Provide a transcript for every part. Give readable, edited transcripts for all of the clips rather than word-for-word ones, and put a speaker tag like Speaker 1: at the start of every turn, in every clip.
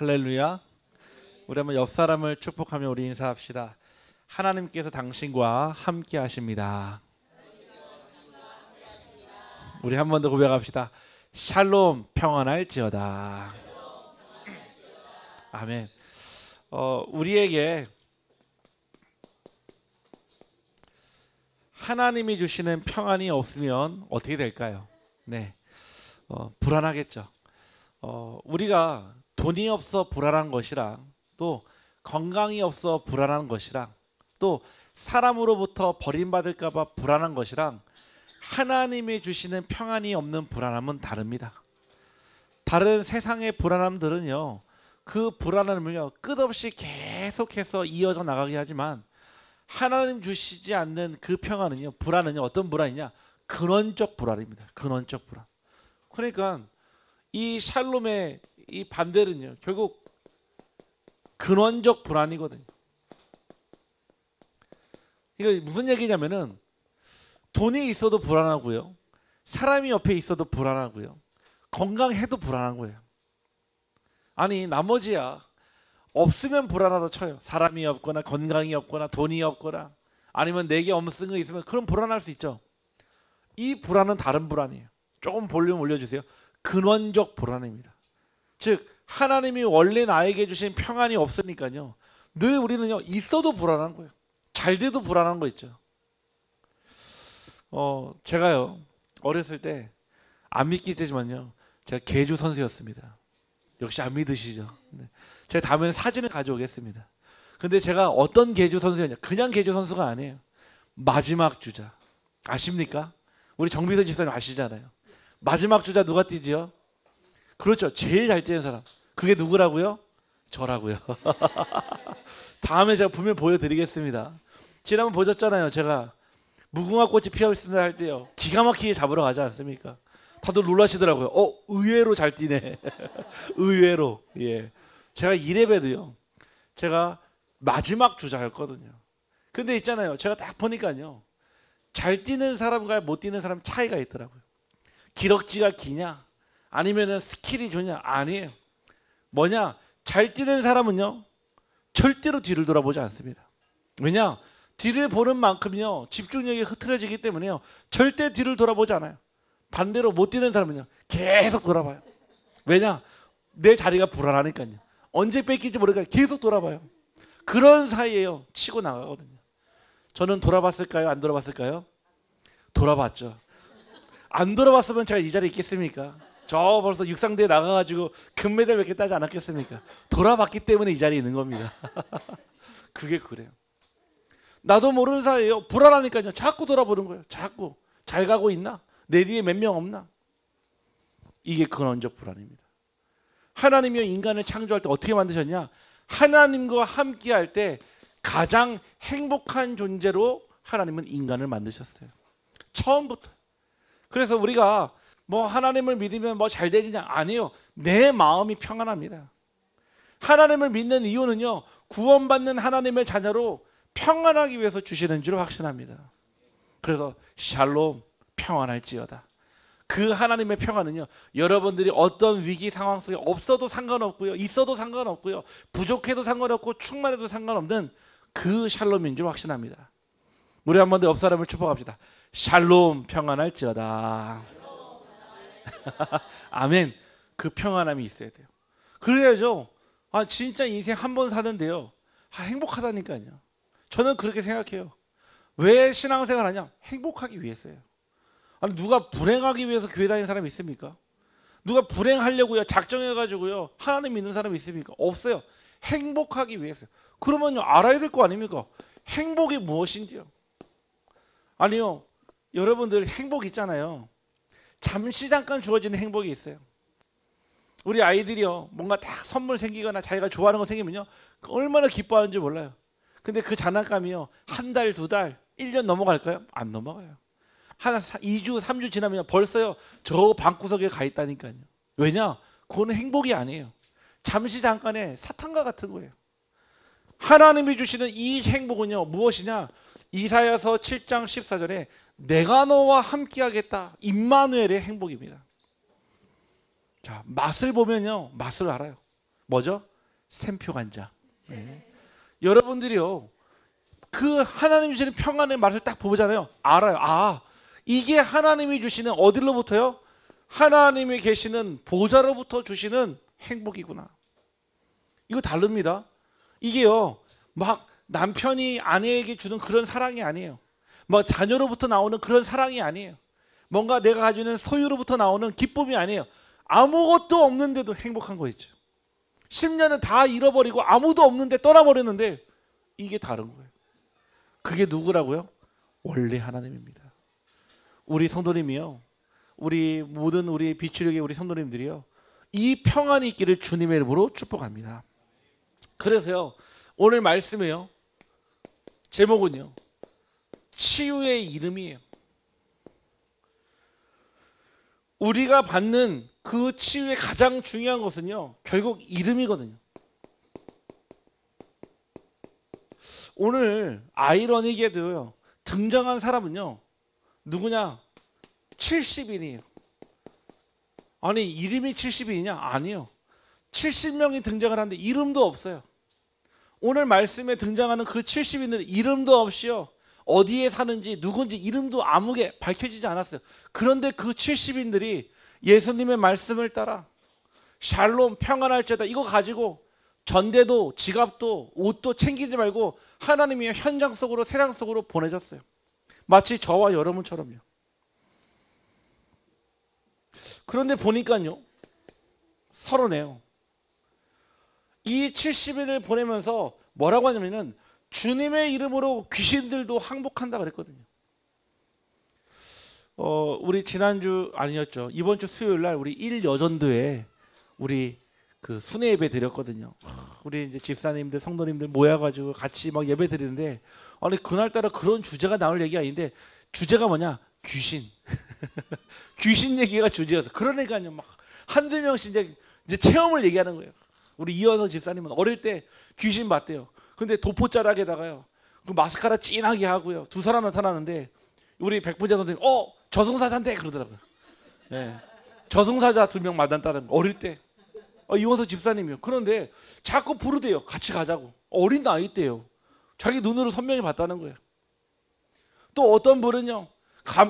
Speaker 1: 할렐루야. 우리 한번 옆 사람을 축복하며 우리 인사합시다. 하나님께서 당신과 함께 하십니다. 우리 한 번 더 고백합시다. 샬롬, 평안할지어다. 아멘. 우리에게 하나님이 주시는 평안이 없으면 어떻게 될까요? 네, 불안하겠죠. 우리가 돈이 없어 불안한 것이랑 또 건강이 없어 불안한 것이랑 또 사람으로부터 버림받을까 봐 불안한 것이랑 하나님이 주시는 평안이 없는 불안함은 다릅니다. 다른 세상의 불안함들은요, 그 불안함을요 끝없이 계속해서 이어져 나가게 하지만 하나님 주시지 않는 그 평안은요, 불안은요 어떤 불안이냐? 근원적 불안입니다. 근원적 불안. 그러니까 이 샬롬의 이 반대는요 결국 근원적 불안이거든요. 이거 무슨 얘기냐면은 돈이 있어도 불안하고요, 사람이 옆에 있어도 불안하고요, 건강해도 불안한 거예요. 아니 나머지야 없으면 불안하다 쳐요. 사람이 없거나 건강이 없거나 돈이 없거나 아니면 내게 없는 거 있으면 그럼 불안할 수 있죠. 이 불안은 다른 불안이에요. 조금 볼륨 올려주세요. 근원적 불안입니다. 즉 하나님이 원래 나에게 주신 평안이 없으니까요 늘 우리는요 있어도 불안한 거예요. 잘 돼도 불안한 거 있죠. 제가요 어렸을 때 안 믿기지만요 제가 계주 선수였습니다. 역시 안 믿으시죠? 네. 제가 다음에는 사진을 가져오겠습니다. 근데 제가 어떤 계주 선수였냐? 그냥 계주 선수가 아니에요. 마지막 주자. 아십니까? 우리 정비선 집사님 아시잖아요. 마지막 주자 누가 뛰지요? 그렇죠. 제일 잘 뛰는 사람. 그게 누구라고요? 저라고요. 다음에 제가 보면 보여드리겠습니다. 지난번 보셨잖아요. 제가 무궁화 꽃이 피어 있습니다 할 때요 기가 막히게 잡으러 가지 않습니까? 다들 놀라시더라고요. 의외로 잘 뛰네. 의외로. 예. 제가 2레벨도요 제가 마지막 주자였거든요. 근데 있잖아요 제가 딱 보니까요 잘 뛰는 사람과 못 뛰는 사람 차이가 있더라고요. 기럭지가 기냐 아니면은 스킬이 좋냐? 아니에요. 뭐냐? 잘 뛰는 사람은요 절대로 뒤를 돌아보지 않습니다. 왜냐? 뒤를 보는 만큼요 집중력이 흐트러지기 때문에요 절대 뒤를 돌아보지 않아요. 반대로 못 뛰는 사람은요 계속 돌아봐요. 왜냐? 내 자리가 불안하니까요. 언제 뺏길지 모르니까 계속 돌아봐요. 그런 사이에요 치고 나가거든요. 저는 돌아봤을까요? 안 돌아봤을까요? 돌아봤죠. 안 돌아봤으면 제가 이 자리에 있겠습니까? 저 벌써 육상대에 나가가지고 금메달 몇 개 따지 않았겠습니까? 돌아봤기 때문에 이 자리에 있는 겁니다. 그게 그래요. 나도 모르는 사이에요 불안하니까요 자꾸 돌아보는 거예요. 자꾸 잘 가고 있나? 내 뒤에 몇 명 없나? 이게 근원적 불안입니다. 하나님이 인간을 창조할 때 어떻게 만드셨냐? 하나님과 함께 할 때 가장 행복한 존재로 하나님은 인간을 만드셨어요. 처음부터. 그래서 우리가 뭐 하나님을 믿으면 뭐 잘 되지냐? 아니요. 내 마음이 평안합니다. 하나님을 믿는 이유는요 구원받는 하나님의 자녀로 평안하기 위해서 주시는 줄 확신합니다. 그래서 샬롬, 평안할지어다. 그 하나님의 평안은요 여러분들이 어떤 위기 상황 속에 없어도 상관없고요 있어도 상관없고요 부족해도 상관없고 충만해도 상관없는 그 샬롬인 줄 확신합니다. 우리 한 번 더 옆 사람을 축복합시다. 샬롬, 평안할지어다. 아멘. 그 평안함이 있어야 돼요. 그래야죠 진짜 인생 한 번 사는데요 행복하다니까요. 저는 그렇게 생각해요. 왜 신앙생활 하냐? 행복하기 위해서예요. 아니 누가 불행하기 위해서 교회 다니는 사람이 있습니까? 누가 불행하려고요 작정해가지고요 하나님 믿는 사람이 있습니까? 없어요. 행복하기 위해서요. 그러면요 알아야 될 거 아닙니까? 행복이 무엇인지요. 아니요 여러분들 행복 있잖아요. 잠시 잠깐 주어지는 행복이 있어요. 우리 아이들이요 뭔가 딱 선물 생기거나 자기가 좋아하는 거 생기면요 얼마나 기뻐하는지 몰라요. 근데 그 장난감이요 한 달, 두 달, 1년 넘어갈까요? 안 넘어가요. 한 2주, 3주 지나면 벌써요 저 방구석에 가 있다니까요. 왜냐? 그거는 행복이 아니에요. 잠시 잠깐의 사탕과 같은 거예요. 하나님이 주시는 이 행복은요 무엇이냐? 이사야서 7장 14절에 내가 너와 함께 하겠다. 임마누엘의 행복입니다. 자, 맛을 보면요 맛을 알아요. 뭐죠? 샘표 간장. 네. 여러분들이요, 그 하나님이 주시는 평안의 맛을 딱 보잖아요. 알아요. 아, 이게 하나님이 주시는 어디로부터요? 하나님이 계시는 보좌로부터 주시는 행복이구나. 이거 다릅니다. 이게요, 막 남편이 아내에게 주는 그런 사랑이 아니에요. 뭐 자녀로부터 나오는 그런 사랑이 아니에요. 뭔가 내가 가지고 있는 소유로부터 나오는 기쁨이 아니에요. 아무것도 없는데도 행복한 거 있죠. 10년은 다 잃어버리고 아무도 없는데 떠나버렸는데 이게 다른 거예요. 그게 누구라고요? 원래 하나님입니다. 우리 성도님이요, 우리 모든 우리 비추력의 우리 성도님들이요, 이 평안이 있기를 주님의 이름으로 축복합니다. 그래서요, 오늘 말씀이요, 제목은요, 치유의 이름이에요. 우리가 받는 그 치유의 가장 중요한 것은요, 결국 이름이거든요. 오늘 아이러니게도요, 등장한 사람은요, 누구냐? 70인이에요. 아니, 이름이 70인이냐? 아니요. 70명이 등장을 하는데 이름도 없어요. 오늘 말씀에 등장하는 그 70인들은 이름도 없이요, 어디에 사는지 누군지 이름도 아무게 밝혀지지 않았어요. 그런데 그 70인들이 예수님의 말씀을 따라 샬롬 평안할지어다 이거 가지고 전대도 지갑도 옷도 챙기지 말고 하나님이 현장 속으로 세상 속으로 보내졌어요. 마치 저와 여러분처럼요. 그런데 보니까요, 서러네요. 이 70인을 보내면서 뭐라고 하냐면은 주님의 이름으로 귀신들도 항복한다 그랬거든요. 우리 지난주 아니었죠, 이번 주 수요일 날 우리 1여전도에 우리 그 순회 예배 드렸거든요. 우리 이제 집사님들 성도님들 모여가지고 같이 막 예배 드리는데, 아니 그날따라 그런 주제가 나올 얘기 아닌데 주제가 뭐냐? 귀신. 귀신 얘기가 주제여서. 그러니까요, 막 한두 명씩 이제 체험을 얘기하는 거예요. 우리 이현서 집사님은 어릴 때 귀신 봤대요. 근데 도포자락에다가요, 그 마스카라 진하게 하고요, 두 사람 나타나는데 우리 백분자 선생님 저승사자인데 그러더라고요. 네. 저승사자 2명 만났다는 거, 어릴 때. 이원서 집사님이요. 그런데 자꾸 부르대요. 같이 가자고. 어린 나이 때요. 자기 눈으로 선명히 봤다는 거예요. 또 어떤 분은요,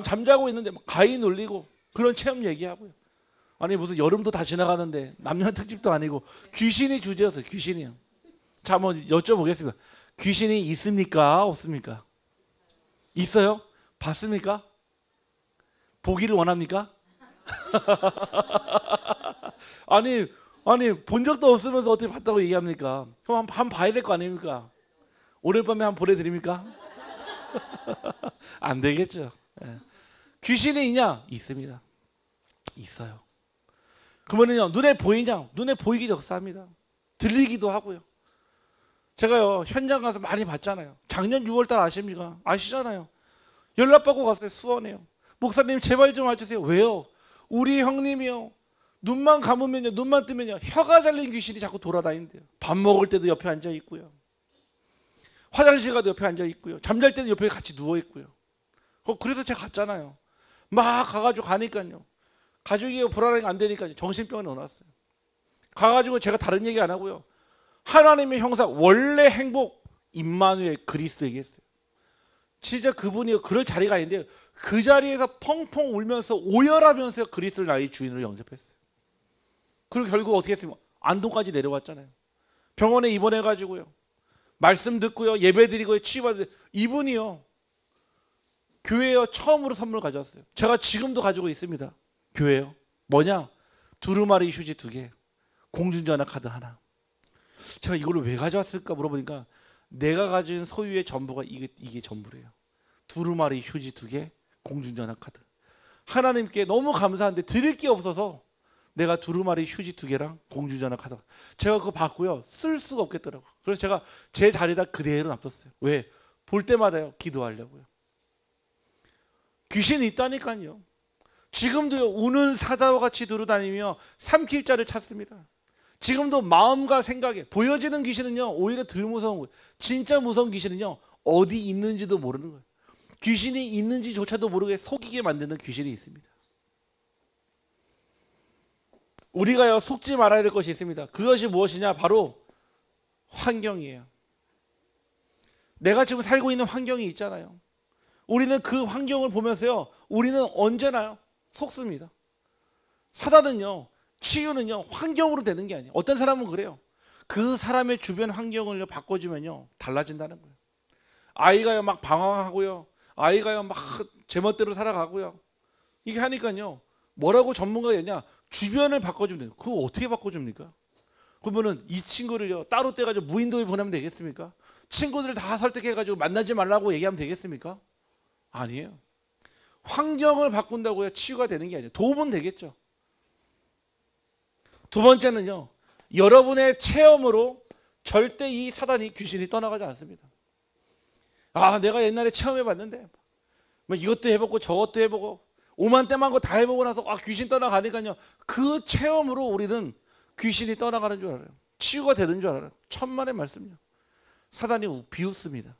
Speaker 1: 잠자고 있는데 가위 눌리고 그런 체험 얘기하고요. 아니 무슨 여름도 다 지나가는데 남녀 특집도 아니고 귀신이 주제였어요. 귀신이요. 자, 한번 여쭤보겠습니다. 귀신이 있습니까? 없습니까? 있어요? 봤습니까? 보기를 원합니까? 아니 본 적도 없으면서 어떻게 봤다고 얘기합니까? 그럼 한번 봐야 될 거 아닙니까? 오늘 밤에 한번 보내드립니까? 안 되겠죠. 예. 귀신이 있냐? 있습니다. 있어요. 그러면요, 눈에 보이냐? 눈에 보이기도 역사합니다. 들리기도 하고요. 제가요, 현장 가서 많이 봤잖아요. 작년 6월달 아십니까? 아시잖아요. 연락받고 갔어요. 수원에요. 목사님 제발 좀 와주세요. 왜요? 우리 형님이요, 눈만 감으면요, 눈만 뜨면요, 혀가 잘린 귀신이 자꾸 돌아다닌대요. 밥 먹을 때도 옆에 앉아 있고요, 화장실 가도 옆에 앉아 있고요, 잠잘 때도 옆에 같이 누워 있고요. 그래서 제가 갔잖아요. 막 가가지고 가니까요, 가족이 불안하게 안 되니까요, 정신병원에 넣어놨어요. 가가지고 제가 다른 얘기 안 하고요, 하나님의 형상 원래 행복 임마누엘 그리스도 얘기했어요. 진짜 그분이 그럴 자리가 아닌데 그 자리에서 펑펑 울면서 오열하면서 그리스도를 나의 주인으로 영접했어요. 그리고 결국 어떻게 했습니까? 안동까지 내려왔잖아요. 병원에 입원해가지고요, 말씀 듣고요, 예배 드리고요, 치유받는데 이분이요, 교회에 처음으로 선물 가져왔어요. 제가 지금도 가지고 있습니다. 교회요. 뭐냐? 두루마리 휴지 2개, 공중전화 카드 하나. 제가 이걸 왜 가져왔을까 물어보니까 내가 가진 소유의 전부가 이게 전부래요. 두루마리 휴지 2개, 공중전화 카드. 하나님께 너무 감사한데 드릴 게 없어서 내가 두루마리 휴지 2개랑 공중전화 카드. 제가 그거 받고요, 쓸 수가 없겠더라고요. 그래서 제가 제 자리에다 그대로 놔뒀어요. 왜? 볼 때마다요, 기도하려고요. 귀신이 있다니까요. 지금도요, 우는 사자와 같이 두루다니며 삼킬 자를 찾습니다. 지금도 마음과 생각에 보여지는 귀신은요, 오히려 덜 무서운 거예요. 진짜 무서운 귀신은요, 어디 있는지도 모르는 거예요. 귀신이 있는지조차도 모르게 속이게 만드는 귀신이 있습니다. 우리가요, 속지 말아야 될 것이 있습니다. 그것이 무엇이냐? 바로 환경이에요. 내가 지금 살고 있는 환경이 있잖아요. 우리는 그 환경을 보면서요, 우리는 언제나 속습니다. 사단은요, 치유는요, 환경으로 되는 게 아니에요. 어떤 사람은 그래요. 그 사람의 주변 환경을 바꿔주면요, 달라진다는 거예요. 아이가요, 막 방황하고요, 아이가요, 막 제멋대로 살아가고요. 이게 하니까요, 뭐라고 전문가가 했냐, 주변을 바꿔주면 돼요. 그거 어떻게 바꿔줍니까? 그러면은 이 친구를요, 따로 떼가지고 무인도에 보내면 되겠습니까? 친구들 다 설득해가지고 만나지 말라고 얘기하면 되겠습니까? 아니에요. 환경을 바꾼다고요, 치유가 되는 게 아니에요. 도움은 되겠죠. 두 번째는요, 여러분의 체험으로 절대 이 사단이, 귀신이 떠나가지 않습니다. 아, 내가 옛날에 체험해봤는데 뭐 이것도 해보고 저것도 해보고 오만 때만 거 다 해보고 나서 귀신 떠나가니까요, 그 체험으로 우리는 귀신이 떠나가는 줄 알아요. 치유가 되는 줄 알아요. 천만의 말씀이요. 사단이 비웃습니다.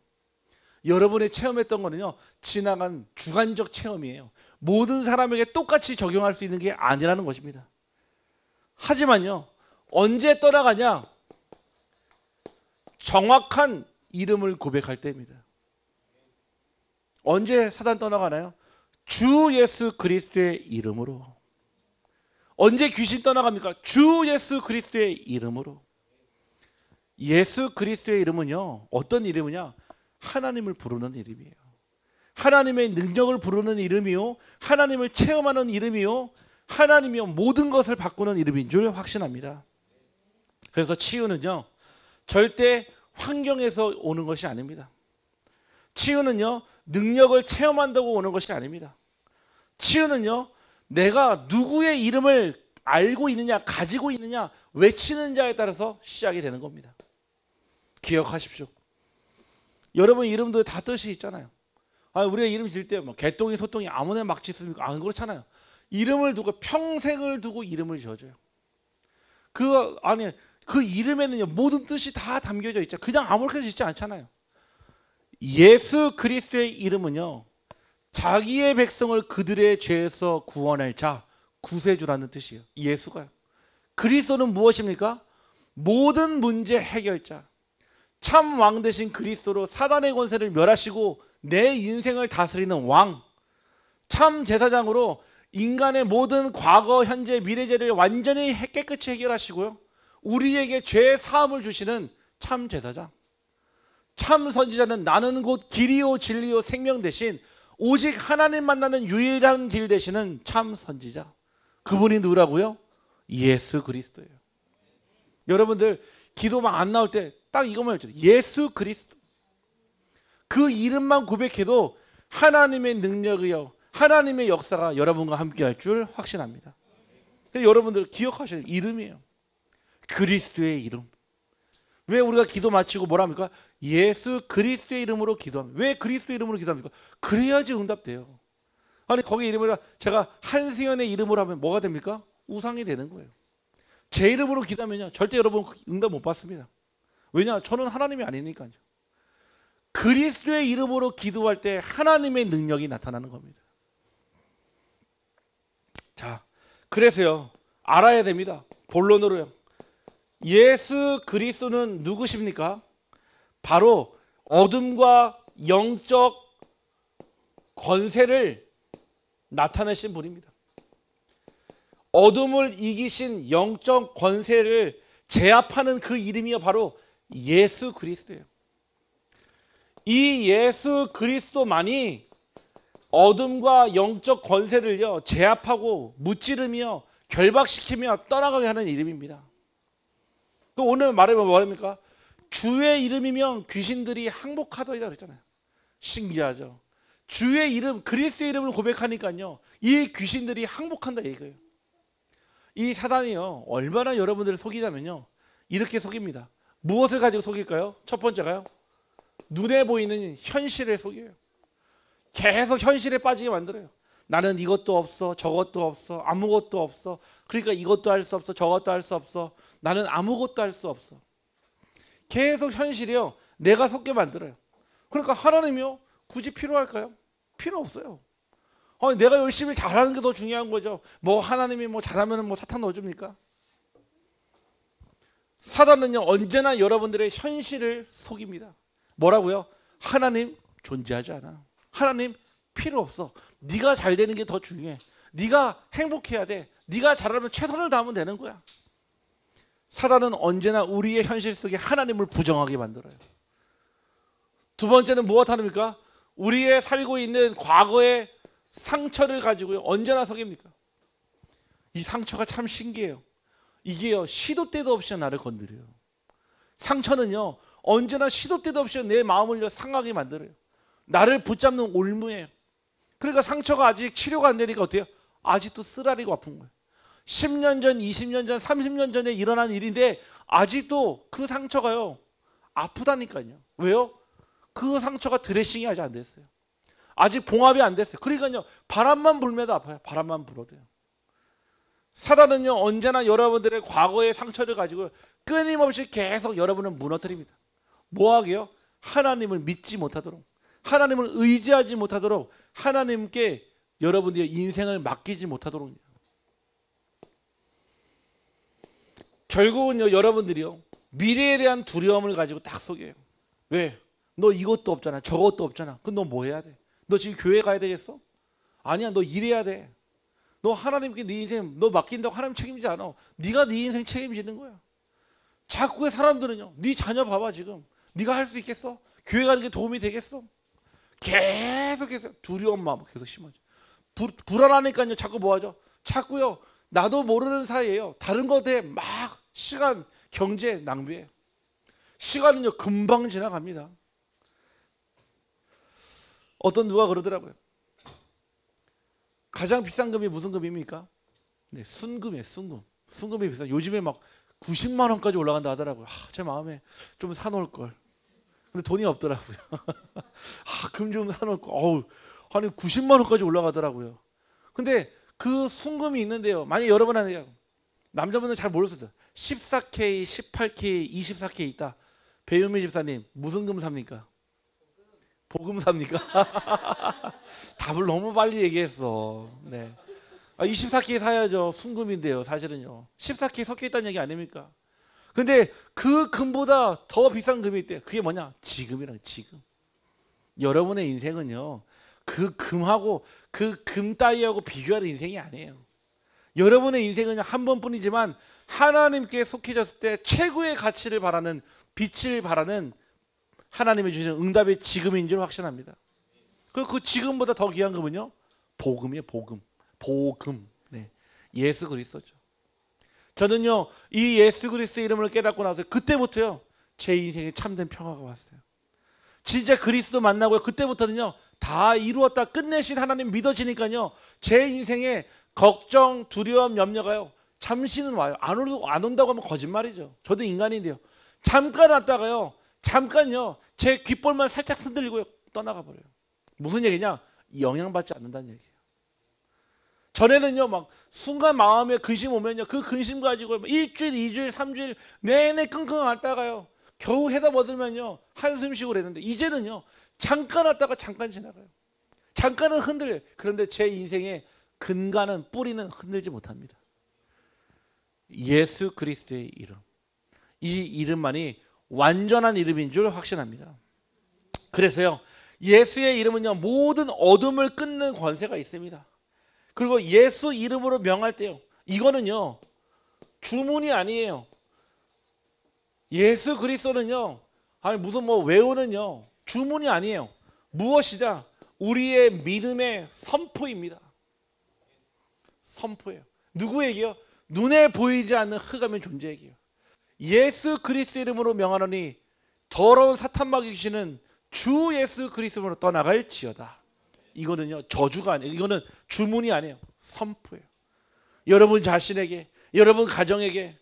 Speaker 1: 여러분이 체험했던 거는요, 지나간 주관적 체험이에요. 모든 사람에게 똑같이 적용할 수 있는 게 아니라는 것입니다. 하지만요, 언제 떠나가냐? 정확한 이름을 고백할 때입니다. 언제 사단 떠나가나요? 주 예수 그리스도의 이름으로. 언제 귀신 떠나갑니까? 주 예수 그리스도의 이름으로. 예수 그리스도의 이름은요, 어떤 이름이냐? 하나님을 부르는 이름이에요. 하나님의 능력을 부르는 이름이요, 하나님을 체험하는 이름이요, 하나님이요, 모든 것을 바꾸는 이름인 줄 확신합니다. 그래서 치유는요, 절대 환경에서 오는 것이 아닙니다. 치유는요, 능력을 체험한다고 오는 것이 아닙니다. 치유는요, 내가 누구의 이름을 알고 있느냐, 가지고 있느냐, 외치는 자에 따라서 시작이 되는 겁니다. 기억하십시오. 여러분 이름도 다 뜻이 있잖아요. 우리가 이름 지을 때 뭐 개똥이 소똥이 아무나 막 짓습니까? 안 그렇잖아요. 이름을 두고 평생을 두고 이름을 지어줘요. 그 안에 그 이름에는요, 모든 뜻이 다 담겨져 있죠. 그냥 아무렇게나 짓지 않잖아요. 예수 그리스도의 이름은요, 자기의 백성을 그들의 죄에서 구원할 자, 구세주라는 뜻이에요. 예수가요. 그리스도는 무엇입니까? 모든 문제 해결자, 참 왕 되신 그리스도로 사단의 권세를 멸하시고 내 인생을 다스리는 왕, 참 제사장으로 인간의 모든 과거, 현재, 미래 죄를 완전히 깨끗이 해결하시고요, 우리에게 죄 사함을 주시는 참 제사장, 참 선지자는 나는 곧 길이요 진리요 생명 대신 오직 하나님 만나는 유일한 길 되시는 참 선지자, 그분이 누구라고요? 예수 그리스도예요. 여러분들 기도만 안 나올 때 딱 이것만 해줘요. 예수 그리스도. 그 이름만 고백해도 하나님의 능력이요, 하나님의 역사가 여러분과 함께 할 줄 확신합니다. 여러분들 기억하셔야 돼요. 이름이에요. 그리스도의 이름. 왜 우리가 기도 마치고 뭐라 합니까? 예수 그리스도의 이름으로 기도합니다. 왜 그리스도의 이름으로 기도합니까? 그래야지 응답돼요. 아니 거기 이름으로 제가 한승연의 이름으로 하면 뭐가 됩니까? 우상이 되는 거예요. 제 이름으로 기도하면요, 절대 여러분 응답 못 받습니다. 왜냐? 저는 하나님이 아니니까요. 그리스도의 이름으로 기도할 때 하나님의 능력이 나타나는 겁니다. 자, 그래서요, 알아야 됩니다. 본론으로요. 예수 그리스도는 누구십니까? 바로 어둠과 영적 권세를 나타내신 분입니다. 어둠을 이기신 영적 권세를 제압하는 그 이름이요, 바로 예수 그리스도예요. 이 예수 그리스도만이 어둠과 영적 권세를요, 제압하고 무찌르며 결박시키며 떠나가게 하는 이름입니다. 오늘 말하면 뭐랍니까? 주의 이름이면 귀신들이 항복하더이다 그랬잖아요. 신기하죠. 주의 이름, 그리스도의 이름을 고백하니까요, 이 귀신들이 항복한다 이거예요. 이 사단이요, 얼마나 여러분들을 속이냐면요, 이렇게 속입니다. 무엇을 가지고 속일까요? 첫 번째가요, 눈에 보이는 현실에 속여요. 계속 현실에 빠지게 만들어요. 나는 이것도 없어, 저것도 없어, 아무것도 없어. 그러니까 이것도 할 수 없어, 저것도 할 수 없어. 나는 아무것도 할 수 없어. 계속 현실이요, 내가 속게 만들어요. 그러니까 하나님이요, 굳이 필요할까요? 필요 없어요. 내가 열심히 잘하는 게 더 중요한 거죠. 뭐 하나님이 뭐 잘하면 뭐 사탄 넣어줍니까? 사단은요 언제나 여러분들의 현실을 속입니다. 뭐라고요? 하나님 존재하지 않아. 하나님 필요 없어. 네가 잘 되는 게 더 중요해. 네가 행복해야 돼. 네가 잘하면 최선을 다하면 되는 거야. 사단은 언제나 우리의 현실 속에 하나님을 부정하게 만들어요. 두 번째는 무엇 하십니까? 우리의 살고 있는 과거의 상처를 가지고요 언제나 속입니까? 이 상처가 참 신기해요. 이게요 시도 때도 없이 나를 건드려요. 상처는요 언제나 시도 때도 없이 내 마음을 상하게 만들어요. 나를 붙잡는 올무예요. 그러니까 상처가 아직 치료가 안 되니까 어때요? 아직도 쓰라리고 아픈 거예요. 10년 전, 20년 전, 30년 전에 일어난 일인데 아직도 그 상처가요 아프다니까요. 왜요? 그 상처가 드레싱이 아직 안 됐어요. 아직 봉합이 안 됐어요. 그러니까요 바람만 불면도 아파요. 바람만 불어도요. 사단은요 언제나 여러분들의 과거의 상처를 가지고 끊임없이 계속 여러분을 무너뜨립니다. 뭐하게요? 하나님을 믿지 못하도록, 하나님을 의지하지 못하도록, 하나님께 여러분들의 인생을 맡기지 못하도록. 결국은요 여러분들이요 미래에 대한 두려움을 가지고 딱 속여요. 왜? 너 이것도 없잖아, 저것도 없잖아. 그럼 너 뭐 해야 돼? 너 지금 교회 가야 되겠어? 아니야, 너 일해야 돼. 너 하나님께 네 인생 너 맡긴다고 하나님 책임지지 않아. 네가 네 인생 책임지는 거야. 자꾸의 사람들은요 네 자녀 봐봐. 지금 네가 할 수 있겠어? 교회 가는 게 도움이 되겠어? 계속해서 두려운 마음 계속 심하죠. 불안하니까요 자꾸 뭐하죠? 자꾸요 나도 모르는 사이에요 다른 것에 막 시간 경제 낭비해요. 시간은요 금방 지나갑니다. 어떤 누가 그러더라고요. 가장 비싼 금이 무슨 금입니까? 네, 순금이에요. 순금. 순금이 비싸. 요즘에 막 90만 원까지 올라간다 하더라고요. 제 마음에 좀 사놓을 걸. 근데 돈이 없더라고요. 금 좀 사놓을 걸. 아니 90만 원까지 올라가더라고요. 근데 그 순금이 있는데요. 만약 여러분한테 남자분들 잘 모르셨죠? 14K, 18K, 24K 있다. 배윤미 집사님 무슨 금 삽니까? 복음 삽니까? 답을 너무 빨리 얘기했어. 네. 24K 사야죠. 순금인데요. 사실은요. 14K 섞여 있다는 얘기 아닙니까? 근데 그 금보다 더 비싼 금이 있대요. 그게 뭐냐? 지금이랑 지금. 여러분의 인생은요. 그 금하고 그 금 따위하고 비교할 인생이 아니에요. 여러분의 인생은 한 번뿐이지만 하나님께 속해졌을 때 최고의 가치를 바라는 빛을 바라는 하나님이 주시는 응답이 지금인 줄 확신합니다. 그 지금보다 더 귀한 금은요. 복음이에요. 복음. 복음. 네. 예수 그리스도죠. 저는요. 이 예수 그리스도의 이름을 깨닫고 나서 그때부터요. 제 인생에 참된 평화가 왔어요. 진짜 그리스도 만나고요. 그때부터는요. 다 이루었다 끝내신 하나님 믿어지니까요. 제 인생에 걱정, 두려움, 염려가요. 잠시는 와요. 안 온다고 하면 거짓말이죠. 저도 인간인데요. 잠깐 왔다가요. 잠깐요. 제 귓볼만 살짝 흔들리고 떠나가 버려요. 무슨 얘기냐? 영향받지 않는다는 얘기예요. 전에는요. 막 순간 마음에 근심 오면요. 그 근심 가지고 일주일, 2주일, 3주일 내내 끙끙 앓다가요. 겨우 해다 얻으면요. 한숨 쉬고 그랬는데 이제는요. 잠깐 왔다가 잠깐 지나가요. 잠깐은 흔들려요. 그런데 제 인생의 근간은 뿌리는 흔들지 못합니다. 예수 그리스도의 이름. 이 이름만이 완전한 이름인 줄 확신합니다. 그래서요. 예수의 이름은요. 모든 어둠을 끊는 권세가 있습니다. 그리고 예수 이름으로 명할 때요. 이거는요. 주문이 아니에요. 예수 그리스도는요. 아니 무슨 뭐 외우는요. 주문이 아니에요. 무엇이다? 우리의 믿음의 선포입니다. 선포예요. 누구에게요? 눈에 보이지 않는 흑암의 존재에게요. 예수 그리스도 이름으로 명하노니 더러운 사탄 마귀 귀신은 주 예수 그리스도로 떠나갈지어다. 이거는요 저주가 아니에요. 이거는 주문이 아니에요. 선포예요. 여러분 자신에게, 여러분 가정에게,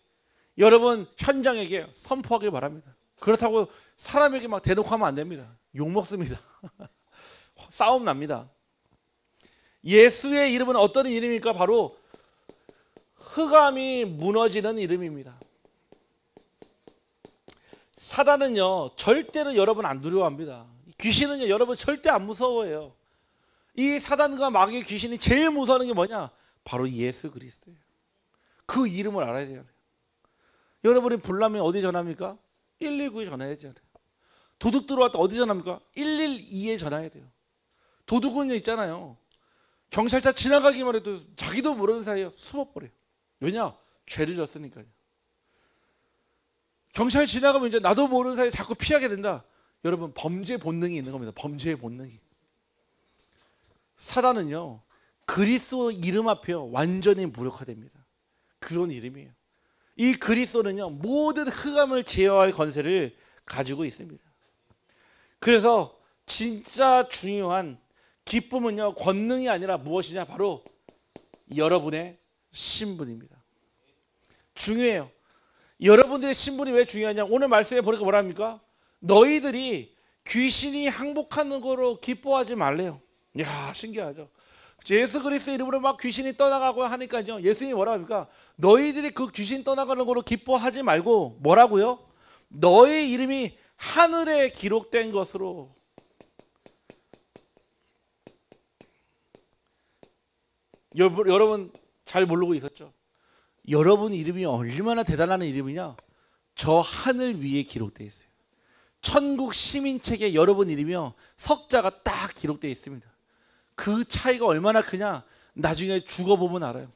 Speaker 1: 여러분 현장에게 선포하길 바랍니다. 그렇다고 사람에게 막 대놓고 하면 안 됩니다. 욕 먹습니다. 싸움 납니다. 예수의 이름은 어떤 이름입니까? 바로 흑암이 무너지는 이름입니다. 사단은요 절대로 여러분 안 두려워합니다. 귀신은요 여러분 절대 안 무서워해요. 이 사단과 마귀의 귀신이 제일 무서워하는 게 뭐냐? 바로 예수 그리스도예요. 그 이름을 알아야 돼요. 여러분이 불나면 어디 전화합니까? 119에 전화해야 되잖아요. 도둑 들어왔다 어디 전화합니까? 112에 전화해야 돼요. 도둑은 있잖아요. 경찰차 지나가기만 해도 자기도 모르는 사이에 숨어버려요. 왜냐? 죄를 졌으니까요. 경찰 지나가면 이제 나도 모르는 사이에 자꾸 피하게 된다. 여러분, 범죄 본능이 있는 겁니다. 범죄의 본능이. 사단은요, 그리스도 이름 앞에요 완전히 무력화됩니다. 그런 이름이에요. 이 그리스도는요, 모든 흑암을 제어할 권세를 가지고 있습니다. 그래서 진짜 중요한 기쁨은요, 권능이 아니라 무엇이냐? 바로 여러분의 신분입니다. 중요해요. 여러분들의 신분이 왜 중요하냐? 오늘 말씀에 보니까 뭐라 합니까? 너희들이 귀신이 항복하는 거로 기뻐하지 말래요. 이야, 신기하죠. 예수 그리스도 이름으로 막 귀신이 떠나가고 하니까요, 예수님이 뭐라 합니까? 너희들이 그 귀신 떠나가는 거로 기뻐하지 말고 뭐라고요? 너의 이름이 하늘에 기록된 것으로. 여러분 잘 모르고 있었죠? 여러분 이름이 얼마나 대단한 이름이냐? 저 하늘 위에 기록되어 있어요. 천국 시민책에 여러분 이름이요, 석자가 딱 기록되어 있습니다. 그 차이가 얼마나 크냐? 나중에 죽어보면 알아요.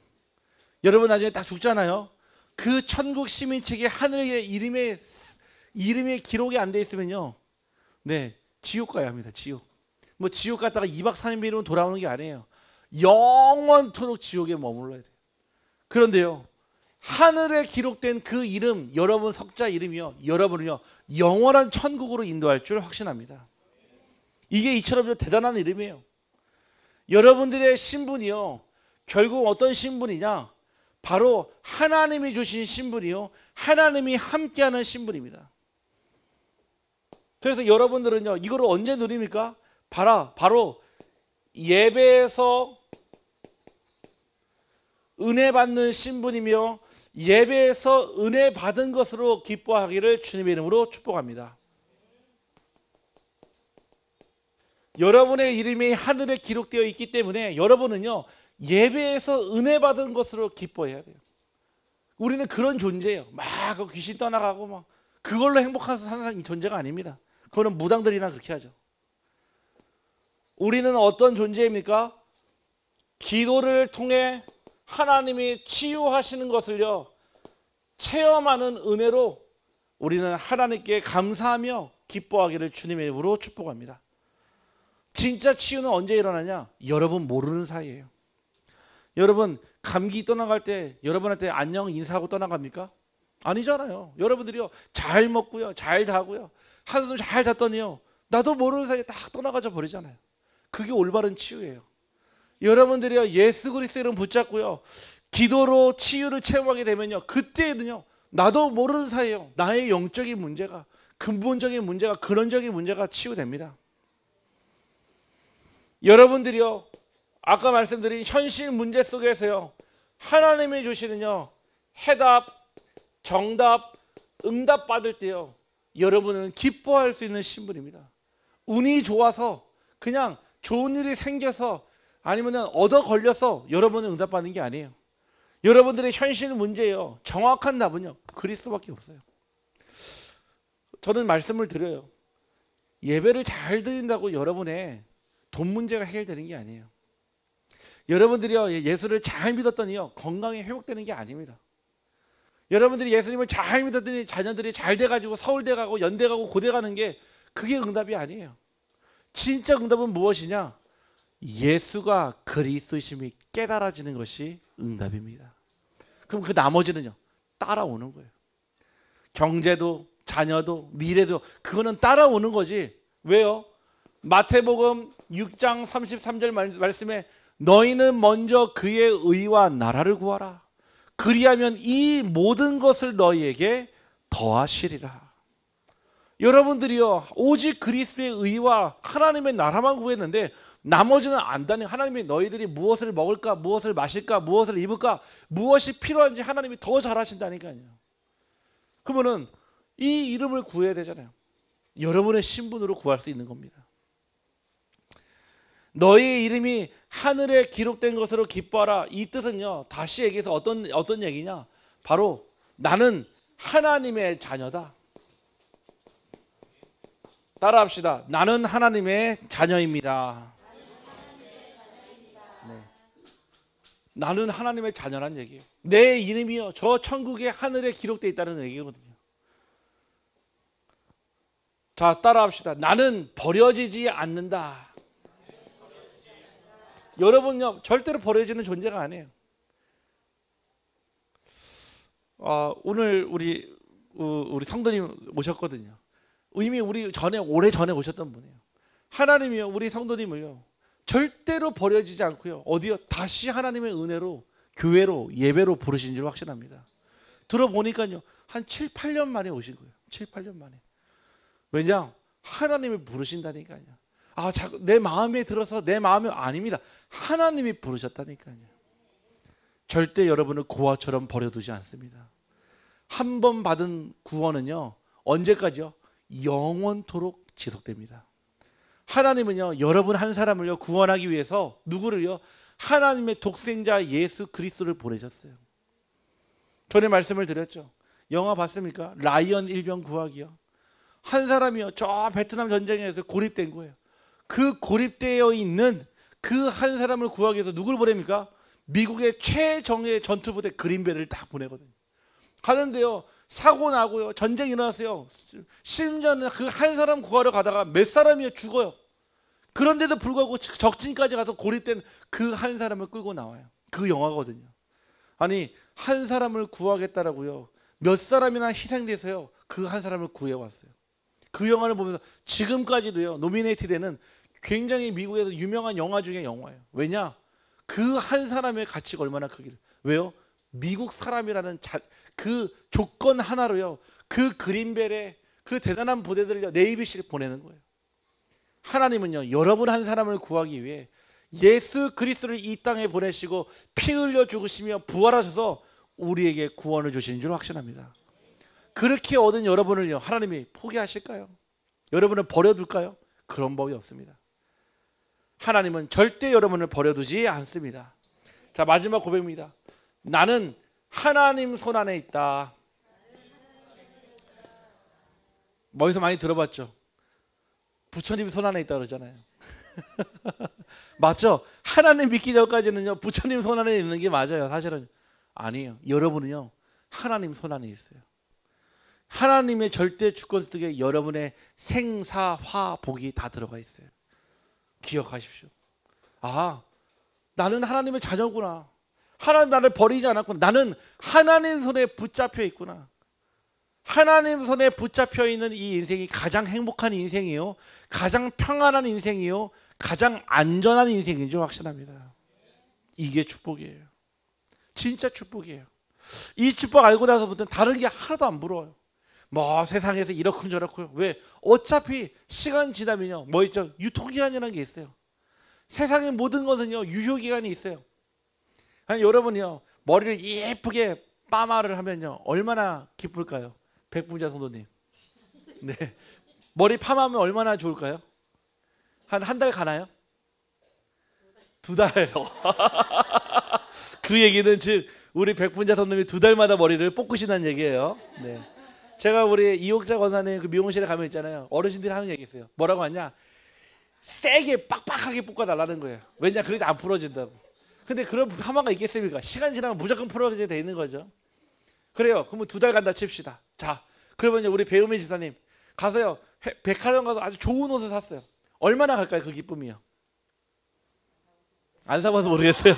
Speaker 1: 여러분 나중에 딱 죽잖아요. 그 천국 시민책에 하늘의 이름에 기록이 안 돼 있으면요, 네, 지옥 가야 합니다. 지옥. 뭐 지옥 갔다가 2박 3일이면 돌아오는 게 아니에요. 영원토록 지옥에 머물러야 돼요. 그런데요, 하늘에 기록된 그 이름, 여러분 석자 이름이요, 여러분을요 영원한 천국으로 인도할 줄 확신합니다. 이게 이처럼 대단한 이름이에요. 여러분들의 신분이요, 결국 어떤 신분이냐? 바로 하나님이 주신 신분이요, 하나님이 함께하는 신분입니다. 그래서 여러분들은요, 이거를 언제 누립니까? 바로 예배에서 은혜 받는 신분이며 예배에서 은혜 받은 것으로 기뻐하기를 주님의 이름으로 축복합니다. 여러분의 이름이 하늘에 기록되어 있기 때문에 여러분은요, 예배에서 은혜 받은 것으로 기뻐해야 돼요. 우리는 그런 존재예요. 막 귀신 떠나가고 막 그걸로 행복해서 사는 존재가 아닙니다. 그거는 무당들이나 그렇게 하죠. 우리는 어떤 존재입니까? 기도를 통해 하나님이 치유하시는 것을요, 체험하는 은혜로 우리는 하나님께 감사하며 기뻐하기를 주님의 이름으로 축복합니다. 진짜 치유는 언제 일어나냐? 여러분 모르는 사이에요. 여러분 감기 떠나갈 때 여러분한테 안녕 인사하고 떠나갑니까? 아니잖아요. 여러분들이요, 잘 먹고요, 잘 자고요, 하루도 잘 잤더니요, 나도 모르는 사이에 딱 떠나가져 버리잖아요. 그게 올바른 치유예요. 여러분들이요, 예수 그리스도 이름 붙잡고요, 기도로 치유를 체험하게 되면요, 그때는요, 나도 모르는 사이에요, 나의 영적인 문제가, 근본적인 문제가, 근원적인 문제가 치유됩니다. 여러분들이요, 아까 말씀드린 현실 문제 속에서요, 하나님이 주시는요, 해답, 정답, 응답 받을 때요, 여러분은 기뻐할 수 있는 신분입니다. 운이 좋아서, 그냥 좋은 일이 생겨서, 아니면 얻어 걸려서 여러분은 응답받는 게 아니에요. 여러분들의 현실 문제예요, 정확한 답은요, 그리스도밖에 없어요. 저는 말씀을 드려요. 예배를 잘 드린다고 여러분의 돈 문제가 해결되는 게 아니에요. 여러분들이요, 예수를 잘 믿었더니요, 건강이 회복되는 게 아닙니다. 여러분들이 예수님을 잘 믿었더니 자녀들이 잘 돼가지고 서울대 가고 연대 가고 고대 가는 게, 그게 응답이 아니에요. 진짜 응답은 무엇이냐? 예수가 그리스도심이 깨달아지는 것이 응답입니다. 그럼 그 나머지는요, 따라오는 거예요. 경제도, 자녀도, 미래도, 그거는 따라오는 거지. 왜요? 마태복음 6장 33절 말씀에 너희는 먼저 그의 의와 나라를 구하라. 그리하면 이 모든 것을 너희에게 더하시리라. 여러분들이요, 오직 그리스도의 의와 하나님의 나라만 구했는데 나머지는 안다니. 하나님이 너희들이 무엇을 먹을까, 무엇을 마실까, 무엇을 입을까, 무엇이 필요한지 하나님이 더 잘하신다니까요. 그러면은 이 이름을 구해야 되잖아요. 여러분의 신분으로 구할 수 있는 겁니다. 너희 이름이 하늘에 기록된 것으로 기뻐하라. 이 뜻은요, 다시 얘기해서 어떤 얘기냐? 바로 나는 하나님의 자녀다. 따라합시다. 나는 하나님의 자녀입니다. 네. 나는 하나님의 자녀란 얘기예요. 내 이름이요 저 천국의 하늘에 기록되어 있다는 얘기거든요. 자, 따라합시다. 나는 버려지지 않는다. 여러분요 절대로 버려지는 존재가 아니에요. 오늘 우리 성도님 오셨거든요. 이미 우리 오래 전에 오셨던 분이에요. 하나님이요 우리 성도님을요 절대로 버려지지 않고요 어디요 다시 하나님의 은혜로 교회로 예배로 부르신 줄 확신합니다. 들어보니까요 한 7, 8년 만에 오신 거예요. 7, 8년 만에. 왜냐? 하나님이 부르신다니까요. 내 마음에 들어서 내 마음이 아닙니다. 하나님이 부르셨다니까요. 절대 여러분을 고아처럼 버려두지 않습니다. 한 번 받은 구원은요 언제까지요? 영원토록 지속됩니다. 하나님은요 여러분 한 사람을요 구원하기 위해서 누구를요? 하나님의 독생자 예수 그리스도를 보내셨어요. 전에 말씀을 드렸죠. 영화 봤습니까? 라이언 일병 구하기요. 한 사람이요 저 베트남 전쟁에서 고립된 거예요. 그 고립되어 있는 그 한 사람을 구하기 위해서 누구를 보냅니까? 미국의 최정예 전투부대 그린벨을 다 보내거든요. 가는데요 사고 나고요 전쟁이 일어났어요. 심지어는 그 한 사람 구하러 가다가 몇 사람이 죽어요. 그런데도 불구하고 적진까지 가서 고립된 그 한 사람을 끌고 나와요. 그 영화거든요. 아니 한 사람을 구하겠다라고요 몇 사람이나 희생돼서요 그 한 사람을 구해왔어요. 그 영화를 보면서 지금까지도요 노미네이트 되는 굉장히 미국에서 유명한 영화 중에 영화예요. 왜냐? 그 한 사람의 가치가 얼마나 크기를. 왜요? 미국 사람이라는 그 조건 하나로요 그 그린벨의 그 대단한 부대들을 네이비시를 보내는 거예요. 하나님은요 여러분 한 사람을 구하기 위해 예수 그리스도를 이 땅에 보내시고 피 흘려 죽으시며 부활하셔서 우리에게 구원을 주신 줄 확신합니다. 그렇게 얻은 여러분을요 하나님이 포기하실까요? 여러분을 버려둘까요? 그런 법이 없습니다. 하나님은 절대 여러분을 버려두지 않습니다. 자, 마지막 고백입니다. 나는 하나님 손 안에 있다. 어디서 많이 들어봤죠? 부처님 손 안에 있다 그러잖아요. 맞죠? 하나님 믿기 전까지는요 부처님 손 안에 있는 게 맞아요. 사실은 아니에요. 여러분은요 하나님 손 안에 있어요. 하나님의 절대 주권 속에 여러분의 생사화 복이 다 들어가 있어요. 기억하십시오. 나는 하나님의 자녀구나. 하나님 나를 버리지 않았구나. 나는 하나님 손에 붙잡혀 있구나. 하나님 손에 붙잡혀 있는 이 인생이 가장 행복한 인생이요, 가장 평안한 인생이요, 가장 안전한 인생인 줄 확신합니다. 이게 축복이에요. 진짜 축복이에요. 이 축복 알고 나서부터는 다른 게 하나도 안 부러워요. 뭐 세상에서 이렇고 저렇고요. 왜? 어차피 시간 지나면요 뭐 있죠? 유통기한이라는 게 있어요. 세상의 모든 것은요 유효기간이 있어요. 아니, 여러분이요 머리를 예쁘게 파마를 하면요 얼마나 기쁠까요? 백분자 성도님. 네, 머리 파마하면 얼마나 좋을까요? 한 달 가나요? 2달. 그 얘기는 즉 우리 백분자 성도님이 2달마다 머리를 볶으신다는 얘기예요. 네. 제가 우리 이옥자 권사님 그 미용실에 가면 있잖아요. 어르신들이 하는 얘기 있어요. 뭐라고 하냐? 세게 빡빡하게 볶아달라는 거예요. 왜냐? 그래도 안 풀어진다고. 근데 그런 파마가 있겠습니까? 시간 지나면 무조건 풀어지게 돼 있는 거죠. 그래요. 그러면 2달 간다 칩시다. 자, 그러면 우리 배우민 집사님 가서요 백화점 가서 아주 좋은 옷을 샀어요. 얼마나 갈까요? 그 기쁨이요. 안 사봐서 모르겠어요.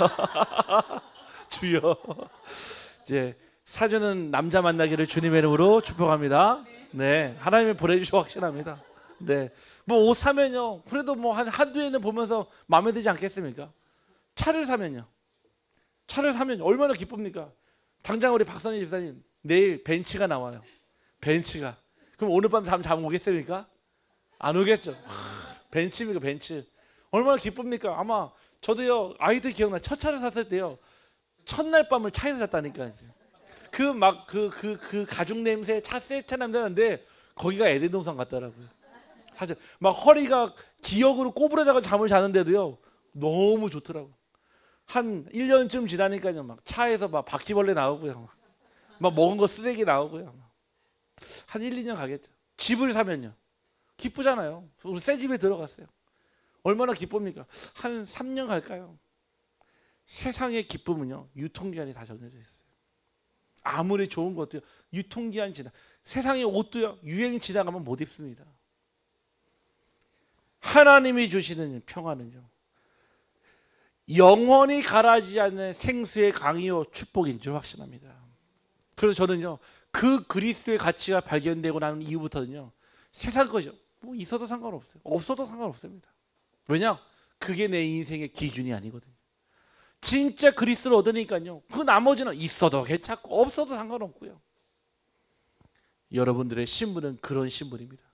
Speaker 1: 주여. 이제 사주는 남자 만나기를 주님의 이름으로 축복합니다. 네, 하나님이 보내주셔 확신합니다. 네, 뭐 옷 사면요 그래도 뭐 한두 해는 보면서 마음에 들지 않겠습니까? 차를 사면요, 차를 사면 얼마나 기쁩니까? 당장 우리 박선희 집사님 내일 벤츠가 나와요. 벤츠가. 그럼 오늘 밤 잠 오겠습니까? 안 오겠죠. 벤츠입니까? 벤츠. 얼마나 기쁩니까? 아마 저도요 아이들 기억나. 첫 차를 샀을 때요 첫날 밤을 차에서 잤다니까요. 그 가죽 냄새, 차 새 냄새 나는데 거기가 에덴 동산 같더라고요. 사실 막 허리가 기억으로 꼬부러져서 잠을 자는데도요 너무 좋더라고요. 한 1년쯤 지나니까요 막 차에서 막 바퀴벌레 나오고요, 막 먹은 거 쓰레기 나오고요. 한 1, 2년 가겠죠. 집을 사면요. 기쁘잖아요. 우리 새 집에 들어갔어요. 얼마나 기쁩니까? 한 3년 갈까요? 세상의 기쁨은요, 유통기한이 다 정해져 있어요. 아무리 좋은 것도요, 유통기한 지나, 세상의 옷도요, 유행 지나가면 못 입습니다. 하나님이 주시는 평안은요, 영원히 가라지지 않는 생수의 강이요 축복인 줄 확신합니다. 그래서 저는요, 그 그리스도의 가치가 발견되고 나는 이후부터는요, 세상 거죠. 뭐 있어도 상관없어요. 없어도 상관없습니다. 왜냐? 그게 내 인생의 기준이 아니거든요. 진짜 그리스도를 얻으니까요, 그 나머지는 있어도 괜찮고 없어도 상관없고요. 여러분들의 신분은 그런 신분입니다.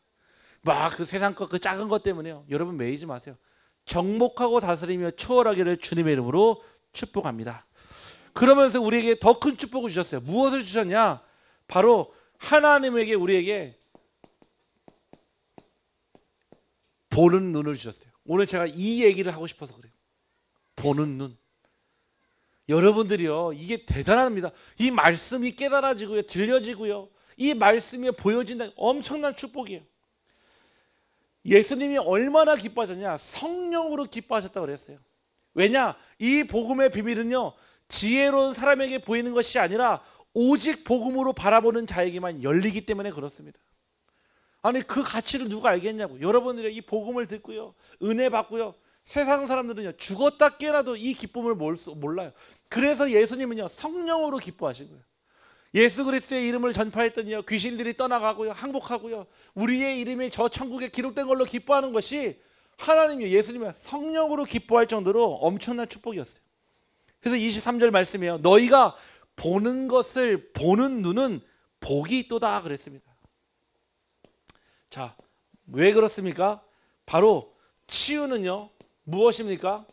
Speaker 1: 막 그 세상 것, 그 작은 것 때문에요, 여러분 매이지 마세요. 정복하고 다스리며 초월하기를 주님의 이름으로 축복합니다. 그러면서 우리에게 더 큰 축복을 주셨어요. 무엇을 주셨냐? 바로 하나님에게, 우리에게 보는 눈을 주셨어요. 오늘 제가 이 얘기를 하고 싶어서 그래요. 보는 눈. 여러분들이요, 이게 대단합니다. 이 말씀이 깨달아지고요, 들려지고요, 이 말씀이 보여진다. 엄청난 축복이에요. 예수님이 얼마나 기뻐하셨냐? 성령으로 기뻐하셨다고 그랬어요. 왜냐? 이 복음의 비밀은요, 지혜로운 사람에게 보이는 것이 아니라 오직 복음으로 바라보는 자에게만 열리기 때문에 그렇습니다. 아니, 그 가치를 누가 알겠냐고. 여러분들이 이 복음을 듣고요, 은혜 받고요, 세상 사람들은요, 죽었다 깨어나도 이 기쁨을 몰라요. 그래서 예수님은요, 성령으로 기뻐하신 거예요. 예수 그리스도의 이름을 전파했더니요, 귀신들이 떠나가고요, 항복하고요, 우리의 이름이 저 천국에 기록된 걸로 기뻐하는 것이 하나님이요, 예수님이 성령으로 기뻐할 정도로 엄청난 축복이었어요. 그래서 23절 말씀이에요. 너희가 보는 것을 보는 눈은 복이 있도다 그랬습니다. 자, 왜 그렇습니까? 바로 치유는요, 무엇입니까?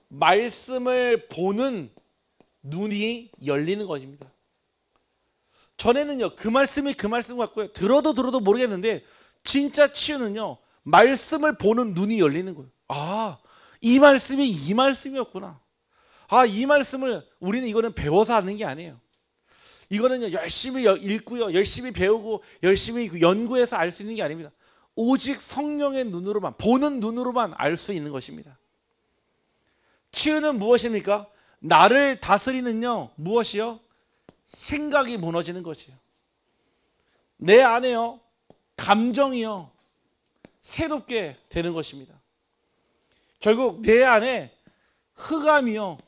Speaker 1: 말씀을 보는 눈이 열리는 것입니다. 전에는요, 그 말씀이 그 말씀 같고요, 들어도 모르겠는데, 진짜 치유는요, 말씀을 보는 눈이 열리는 거예요. 아, 이 말씀이 이 말씀이었구나. 아, 이 말씀을 우리는 이거는 배워서 아는 게 아니에요. 이거는요, 열심히 읽고요, 열심히 배우고 열심히 연구해서 알 수 있는 게 아닙니다. 오직 성령의 눈으로만, 보는 눈으로만 알 수 있는 것입니다. 치유는 무엇입니까? 나를 다스리는요, 무엇이요? 생각이 무너지는 것이에요. 내 안에요, 감정이요, 새롭게 되는 것입니다. 결국 내 안에 흑암이요,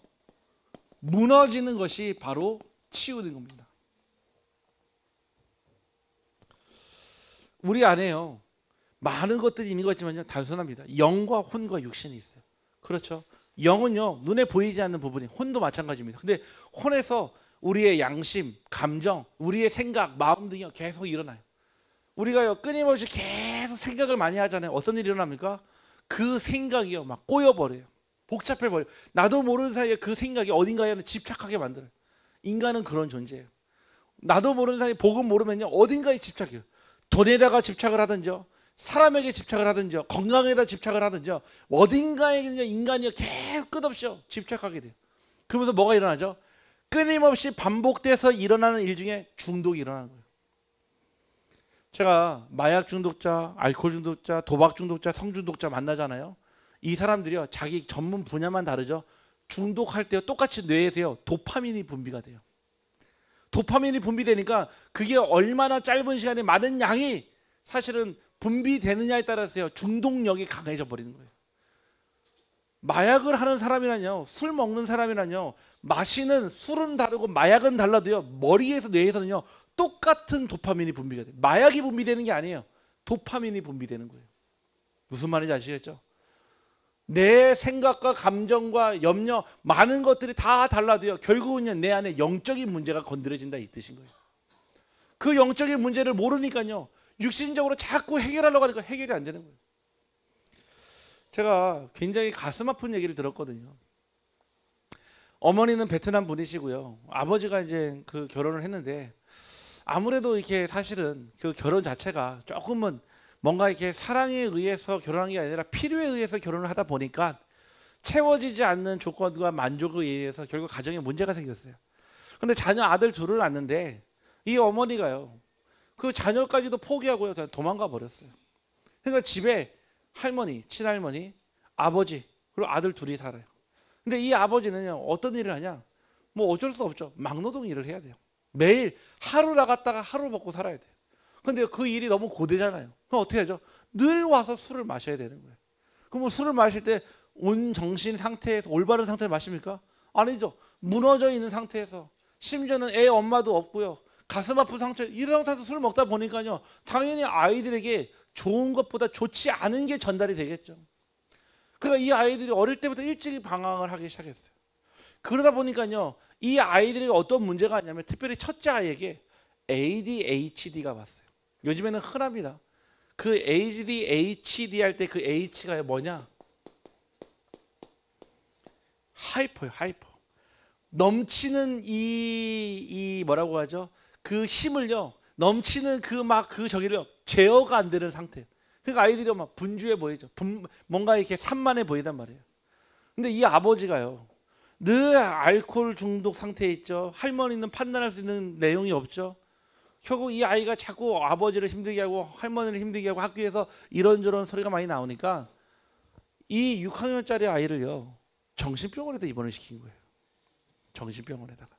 Speaker 1: 무너지는 것이 바로 치유된 겁니다. 우리 안에요, 많은 것들이 있는 것 같지만요, 단순합니다. 영과 혼과 육신이 있어요. 그렇죠? 영은요, 눈에 보이지 않는 부분이, 혼도 마찬가지입니다. 근데 혼에서 우리의 양심, 감정, 우리의 생각, 마음 등이 계속 일어나요. 우리가요, 끊임없이 계속 생각을 많이 하잖아요. 어떤 일이 일어납니까? 그 생각이요, 막 꼬여버려요. 복잡해버려요. 나도 모르는 사이에 그 생각이 어딘가에 집착하게 만들어요. 인간은 그런 존재예요. 나도 모르는 사이에 복음 모르면요, 어딘가에 집착해요. 돈에다가 집착을 하든지요, 사람에게 집착을 하든지요, 건강에다 집착을 하든지요, 어딘가에 인간이 계속 끝없이 집착하게 돼요. 그러면서 뭐가 일어나죠? 끊임없이 반복돼서 일어나는 일 중에 중독이 일어나는 거예요. 제가 마약 중독자, 알코올 중독자, 도박 중독자, 성중독자 만나잖아요. 이 사람들이요, 자기 전문 분야만 다르죠. 중독할 때 똑같이 뇌에서요, 도파민이 분비가 돼요. 도파민이 분비되니까 그게 얼마나 짧은 시간에 많은 양이 사실은 분비되느냐에 따라서요, 중독력이 강해져 버리는 거예요. 마약을 하는 사람이라뇨, 술 먹는 사람이라뇨, 마시는 술은 다르고 마약은 달라도요, 머리에서 뇌에서는요, 똑같은 도파민이 분비가 돼요. 마약이 분비되는 게 아니에요. 도파민이 분비되는 거예요. 무슨 말인지 아시겠죠? 내 생각과 감정과 염려, 많은 것들이 다 달라도요, 결국은 내 안에 영적인 문제가 건드려진다, 이 뜻인 거예요. 그 영적인 문제를 모르니까요, 육신적으로 자꾸 해결하려고 하니까 해결이 안 되는 거예요. 제가 굉장히 가슴 아픈 얘기를 들었거든요. 어머니는 베트남 분이시고요, 아버지가 이제 그 결혼을 했는데, 아무래도 이렇게 사실은 그 결혼 자체가 조금은 뭔가 이렇게 사랑에 의해서 결혼한 게 아니라 필요에 의해서 결혼을 하다 보니까 채워지지 않는 조건과 만족에 의해서 결국 가정에 문제가 생겼어요. 근데 자녀 아들 둘을 낳는데 이 어머니가요, 그 자녀까지도 포기하고요. 도망가 버렸어요. 그러니까 집에 할머니, 친할머니, 아버지 그리고 아들 둘이 살아요. 근데 이 아버지는요 어떤 일을 하냐? 뭐 어쩔 수 없죠. 막노동 일을 해야 돼요. 매일 하루 나갔다가 하루 먹고 살아야 돼요. 근데 그 일이 너무 고되잖아요. 그럼 어떻게 하죠? 늘 와서 술을 마셔야 되는 거예요. 그럼 뭐 술을 마실 때 온 정신 상태에서 올바른 상태를 마십니까? 아니죠. 무너져 있는 상태에서 심지어는 애 엄마도 없고요. 가슴 아픈 상태 이런 상태에서 술을 먹다 보니까요. 당연히 아이들에게 좋은 것보다 좋지 않은 게 전달이 되겠죠. 그러니까 이 아이들이 어릴 때부터 일찍 방황을 하기 시작했어요. 그러다 보니까요. 이 아이들에게 어떤 문제가 있냐면 특별히 첫째 아이에게 ADHD가 왔어요. 요즘에는 흔합니다. 그 ADHD 할 때 그 H가 뭐냐? 하이퍼요, 하이퍼. 넘치는 이 뭐라고 하죠? 그 힘을요, 넘치는 그 저기를 제어가 안 되는 상태. 그러니까 아이들이 막 분주해 보이죠. 뭔가 이렇게 산만해 보이단 말이에요. 근데 이 아버지가요, 늘 알코올 중독 상태에 있죠. 할머니는 판단할 수 있는 내용이 없죠. 결국 이 아이가 자꾸 아버지를 힘들게 하고 할머니를 힘들게 하고 학교에서 이런저런 소리가 많이 나오니까 이 6학년짜리 아이를요 정신병원에다 입원을 시킨 거예요. 정신병원에다가.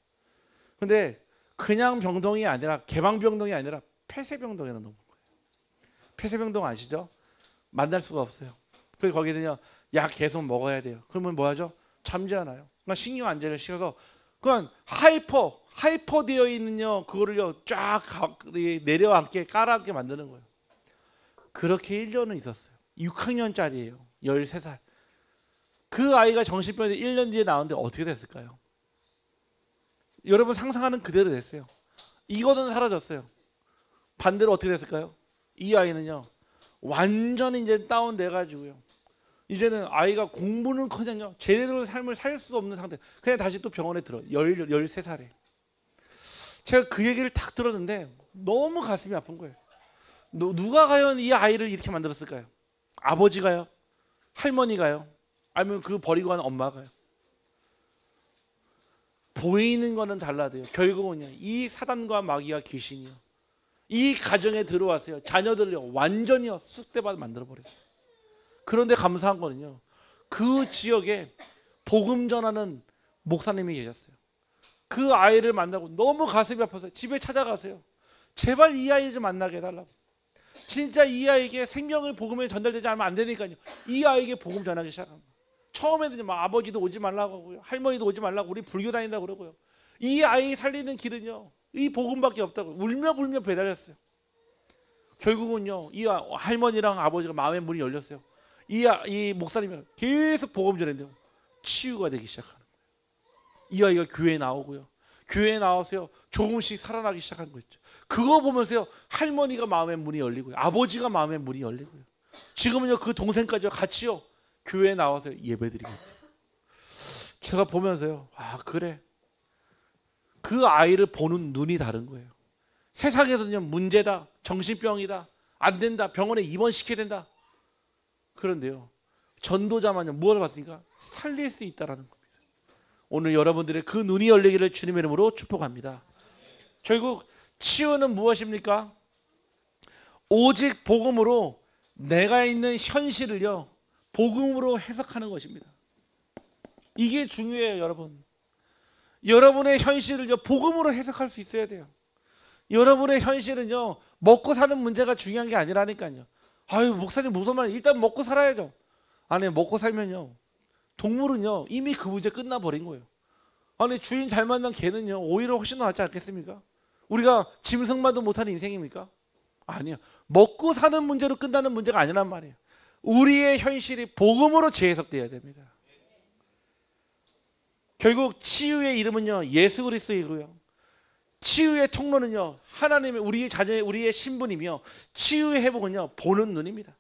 Speaker 1: 근데 그냥 병동이 아니라 개방병동이 아니라 폐쇄병동에 넣은 거예요. 폐쇄병동 아시죠? 만날 수가 없어요. 그래서 거기는요 약 계속 먹어야 돼요. 그러면 뭐 하죠? 잠지 않아요. 그러니까 신경 안제를 시켜서 그냥 하이퍼 되어 있는요 그거를요 쫙 내려앉게 깔아앉게 만드는 거예요. 그렇게 1년은 있었어요. 6학년짜리예요. 13살. 그 아이가 정신병원에 1년 뒤에 나왔는데 어떻게 됐을까요? 여러분 상상하는 그대로 됐어요. 이거는 사라졌어요. 반대로 어떻게 됐을까요? 이 아이는요 완전히 이제 다운돼 가지고요. 이제는 아이가 공부는커녕 제대로 삶을 살 수 없는 상태. 그냥 다시 또 병원에 들어. 13살에. 제가 그 얘기를 딱 들었는데 너무 가슴이 아픈 거예요. 누가 과연 이 아이를 이렇게 만들었을까요? 아버지가요? 할머니가요? 아니면 그 버리고 간 엄마가요? 보이는 거는 달라도요. 결국은요. 이 사단과 마귀와 귀신이요. 이 가정에 들어왔어요. 자녀들을요. 완전히요. 쑥대밭 만들어버렸어요. 그런데 감사한 거는요. 그 지역에 복음 전하는 목사님이 계셨어요. 그 아이를 만나고 너무 가슴이 아파서 집에 찾아가세요. 제발 이 아이 좀 만나게 해달라고. 진짜 이 아이에게 생명의 복음이 전달되지 않으면 안 되니까요. 이 아이에게 복음 전하기 시작합니다. 처음에는 막 아버지도 오지 말라고 하고요. 할머니도 오지 말라고 우리 불교 다닌다고 그러고요. 이 아이 살리는 길은요. 이 복음밖에 없다고 울며 불며 배달했어요. 결국은요. 이 할머니랑 아버지가 마음의 문이 열렸어요. 이 목사님이 계속 복음 전했는데요. 치유가 되기 시작하는 거예요. 이 아이가 교회에 나오고요. 교회에 나와서요. 조금씩 살아나기 시작한 거죠. 그거 보면서요. 할머니가 마음의 문이 열리고요. 아버지가 마음의 문이 열리고요. 지금은요. 그 동생까지요. 같이요. 교회에 나와서 예배드리겠대요. 제가 보면서요. 아 그래. 그 아이를 보는 눈이 다른 거예요. 세상에서는요. 문제다. 정신병이다. 안 된다. 병원에 입원시켜야 된다. 그런데요. 전도자만요. 무엇을 봤습니까? 살릴 수 있다라는 겁니다. 오늘 여러분들의 그 눈이 열리기를 주님의 이름으로 축복합니다. 결국 치유는 무엇입니까? 오직 복음으로 내가 있는 현실을요. 복음으로 해석하는 것입니다. 이게 중요해요, 여러분. 여러분의 현실을요. 복음으로 해석할 수 있어야 돼요. 여러분의 현실은요. 먹고 사는 문제가 중요한 게 아니라니까요. 아유, 목사님 무슨 말이에요? 일단 먹고 살아야죠. 아니, 먹고 살면요. 동물은요. 이미 그 문제 끝나버린 거예요. 아니, 주인 잘 만난 개는요. 오히려 훨씬 더 낫지 않겠습니까? 우리가 짐승만도 못하는 인생입니까? 아니요. 먹고 사는 문제로 끝나는 문제가 아니란 말이에요. 우리의 현실이 복음으로 재해석되어야 됩니다. 결국 치유의 이름은요. 예수 그리스도이고요. 치유의 통로는요. 하나님의 우리의 자녀의 우리의 신분이며 치유의 회복은요. 보는 눈입니다.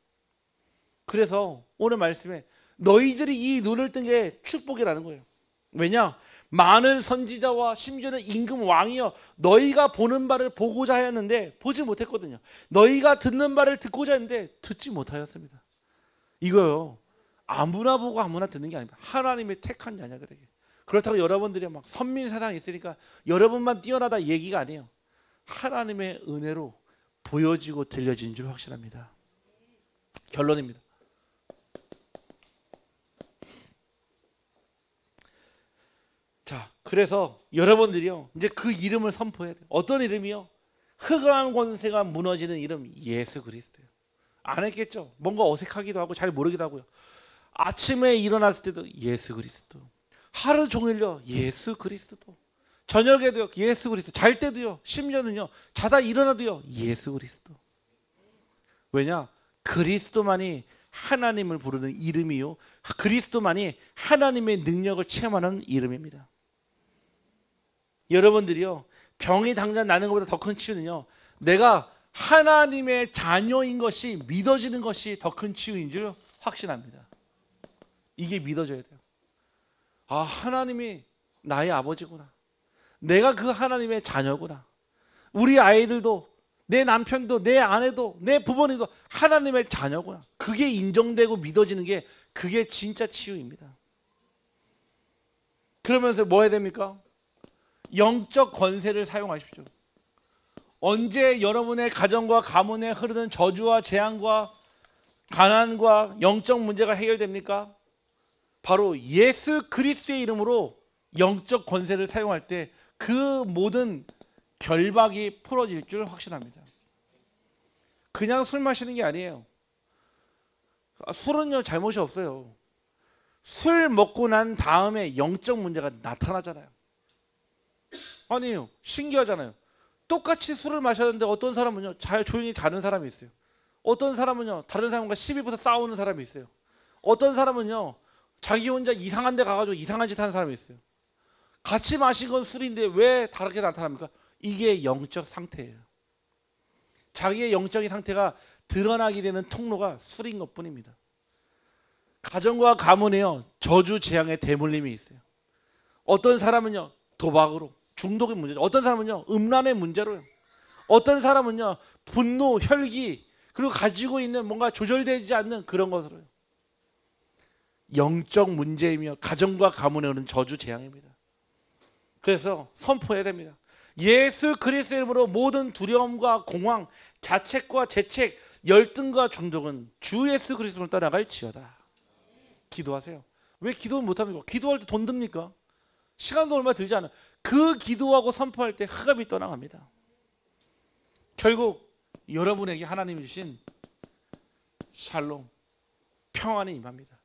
Speaker 1: 그래서 오늘 말씀에 너희들이 이 눈을 뜬 게 축복이라는 거예요. 왜냐? 많은 선지자와 심지어는 임금 왕이여 너희가 보는 바를 보고자 하였는데 보지 못했거든요. 너희가 듣는 바를 듣고자 했는데 듣지 못하였습니다. 이거요. 아무나 보고 아무나 듣는 게 아닙니다. 하나님의 택한 자녀들에게. 그렇다고 여러분들이 막 선민 사상이 있으니까 여러분만 뛰어나다 얘기가 아니에요. 하나님의 은혜로 보여지고 들려진 줄 확신합니다. 결론입니다. 자, 그래서 여러분들이요, 이제 그 이름을 선포해야 돼요. 어떤 이름이요? 흑암 권세가 무너지는 이름, 예수 그리스도예요. 안 했겠죠? 뭔가 어색하기도 하고 잘 모르기도 하고요. 아침에 일어났을 때도 예수 그리스도, 하루 종일요 예수 그리스도, 저녁에도요 예수 그리스도, 잘 때도요, 심지어는요 자다 일어나도요 예수 그리스도. 왜냐? 그리스도만이 하나님을 부르는 이름이요, 그리스도만이 하나님의 능력을 체험하는 이름입니다. 여러분들이요, 병이 당장 나는 것보다 더 큰 치유는요, 내가 하나님의 자녀인 것이 믿어지는 것이 더 큰 치유인 줄 확신합니다. 이게 믿어져야 돼요. 아, 하나님이 나의 아버지구나, 내가 그 하나님의 자녀구나, 우리 아이들도, 내 남편도, 내 아내도, 내 부모님도 하나님의 자녀구나, 그게 인정되고 믿어지는 게, 그게 진짜 치유입니다. 그러면서 뭐 해야 됩니까? 영적 권세를 사용하십시오. 언제 여러분의 가정과 가문에 흐르는 저주와 재앙과 가난과 영적 문제가 해결됩니까? 바로 예수 그리스도의 이름으로 영적 권세를 사용할 때 그 모든 결박이 풀어질 줄 확신합니다. 그냥 술 마시는 게 아니에요. 술은요 잘못이 없어요. 술 먹고 난 다음에 영적 문제가 나타나잖아요. 아니에요. 신기하잖아요. 똑같이 술을 마셨는데 어떤 사람은요 잘 조용히 자는 사람이 있어요. 어떤 사람은요 다른 사람과 시비 붙어 싸우는 사람이 있어요. 어떤 사람은요 자기 혼자 이상한 데 가가지고 이상한 짓 하는 사람이 있어요. 같이 마신 건 술인데 왜 다르게 나타납니까? 이게 영적 상태예요. 자기의 영적인 상태가 드러나게 되는 통로가 술인 것 뿐입니다. 가정과 가문에요 저주 재앙의 대물림이 있어요. 어떤 사람은요 도박으로, 중독의 문제죠. 어떤 사람은요 음란의 문제로요. 어떤 사람은요 분노, 혈기, 그리고 가지고 있는 뭔가 조절되지 않는 그런 것으로요. 영적 문제이며 가정과 가문에 오는 저주 재앙입니다. 그래서 선포해야 됩니다. 예수 그리스도의 이름으로 모든 두려움과 공황, 자책과 재책, 열등과 중독은 주 예수 그리스도를 떠나갈지어다. 기도하세요. 왜 기도 못합니까? 기도할 때 돈 듭니까? 시간도 얼마 들지 않아요. 그 기도하고 선포할 때 흑암이 떠나갑니다. 결국 여러분에게 하나님이 주신 샬롬, 평안이 임합니다.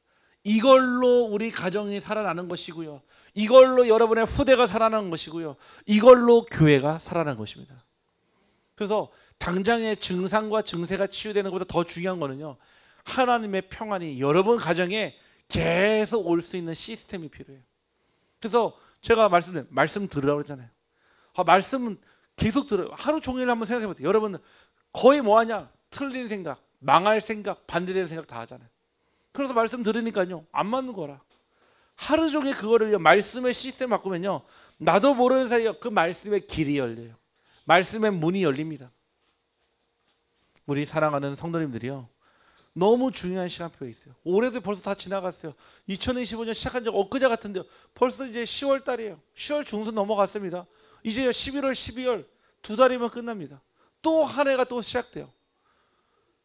Speaker 1: 이걸로 우리 가정이 살아나는 것이고요, 이걸로 여러분의 후대가 살아나는 것이고요, 이걸로 교회가 살아나는 것입니다. 그래서 당장의 증상과 증세가 치유되는 것보다 더 중요한 거는요, 하나님의 평안이 여러분 가정에 계속 올 수 있는 시스템이 필요해요. 그래서 제가 말씀 들으라고 그랬잖아요. 말씀은 계속 들어요. 하루 종일 한번 생각해 보세요. 여러분 거의 뭐하냐? 틀린 생각, 망할 생각, 반대되는 생각 다 하잖아요. 그래서 말씀 들으니까요 안 맞는 거라. 하루 종일 그거를 말씀의 시스템 바꾸면요, 나도 모르는 사이에 그 말씀의 길이 열려요. 말씀의 문이 열립니다. 우리 사랑하는 성도님들이요, 너무 중요한 시간표가 있어요. 올해도 벌써 다 지나갔어요. 2025년 시작한 지 엊그제 같은데요, 벌써 이제 10월 달이에요. 10월 중순 넘어갔습니다. 이제 11월, 12월 두 달이면 끝납니다. 또 한 해가 또 시작돼요.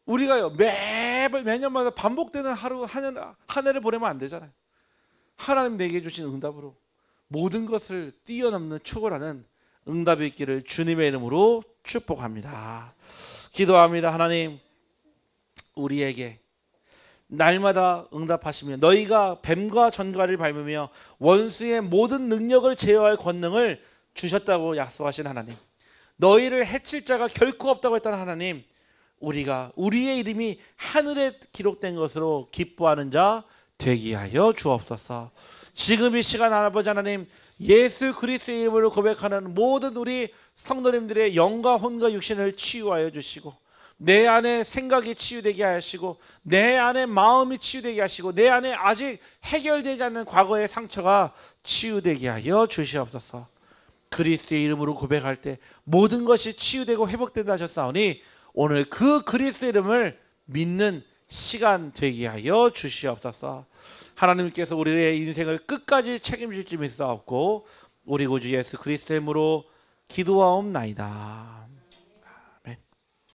Speaker 1: 우리가요 매년마다 반복되는 하루 한 해를 보내면 안 되잖아요. 하나님 내게 주신 응답으로 모든 것을 뛰어넘는 초월하는 응답이 있기를 주님의 이름으로 축복합니다. 기도합니다. 하나님, 우리에게 날마다 응답하시며 너희가 뱀과 전갈을 밟으며 원수의 모든 능력을 제어할 권능을 주셨다고 약속하신 하나님, 너희를 해칠 자가 결코 없다고 했다는 하나님, 우리가 우리의 이름이 하늘에 기록된 것으로 기뻐하는 자 되게 하여 주옵소서. 지금 이 시간 아버지 하나님, 예수 그리스도의 이름으로 고백하는 모든 우리 성도님들의 영과 혼과 육신을 치유하여 주시고, 내 안에 생각이 치유되게 하시고, 내 안에 마음이 치유되게 하시고, 내 안에 아직 해결되지 않는 과거의 상처가 치유되게 하여 주시옵소서. 그리스도의 이름으로 고백할 때 모든 것이 치유되고 회복된다 하셨사오니 오늘 그 그리스도의 이름을 믿는 시간 되게 하여 주시옵소서. 하나님께서 우리의 인생을 끝까지 책임질 줄 믿사옵고 우리 구주 예수 그리스도의 이름으로 기도하옵나이다.